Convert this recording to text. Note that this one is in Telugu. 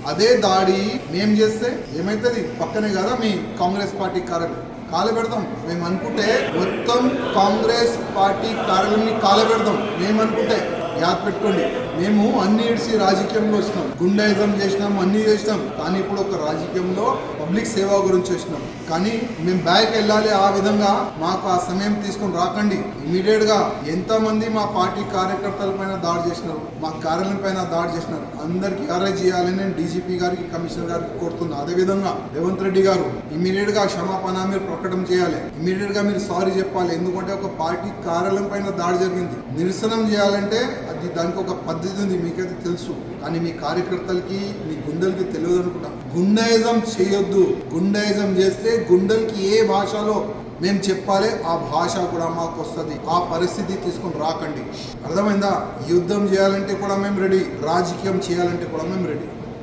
అదే దాడి మేము చేస్తే ఏమైతుంది? పక్కనే కదా మీ కాంగ్రెస్ పార్టీ కార్యాలయం, కాలబెడతాం. మేము అనుకుంటే మొత్తం కాంగ్రెస్ పార్టీ కార్యాలయాన్ని కాలబెడతాం మేము అనుకుంటే. యాద్ పెట్టుకోండి, మేము అన్ని ఇడిసి రాజకీయంలో వచ్చినాం, గుండాయిజం చేసినాం, అన్ని చేసినాం. కానీ ఇప్పుడు ఒక రాజకీయంలో పబ్లిక్ సేవ గురించి వచ్చినాం. కానీ మేము బ్యాక్ వెళ్ళాలి. ఆ విధంగా మాకు ఆ సమయం తీసుకొని రాకండి. ఇమీడియట్ గా ఎంతమంది మా పార్టీ కార్యకర్తల పైన దాడి చేసినారు, మా కార్యాలయం పైన దాడి చేసినారు, అందరికి అరెస్ట్ చేయాలని నేను డీజీపీ గారికి, కమిషనర్ గారికి కోరుతున్నా. అదే విధంగా రేవంత్ రెడ్డి గారు ఇమీడియట్ గా క్షమాపణ మీరు ప్రకటన చేయాలి. ఇమీడియట్ గా మీరు సారీ చెప్పాలి. ఎందుకంటే ఒక పార్టీ కార్యాలయం పైన దాడి జరిగింది. నిరసనం చేయాలంటే అది దానికి ఒక పద్ధతి ఉంది, మీకైతే తెలుసు. కానీ మీ కార్యకర్తలకి, మీ గుండెలకి తెలియదు అనుకుంటా. గుండాయిజం చేయొద్దు. గుండాయిజం చేస్తే గుండెలకి ఏ భాషలో మేము చెప్పాలి ఆ భాష కూడా మాకు వస్తుంది. ఆ పరిస్థితి తీసుకొని రాకండి. అర్థమైందా? యుద్ధం చేయాలంటే కూడా మేము రెడీ, రాజకీయం చేయాలంటే కూడా మేము రెడీ.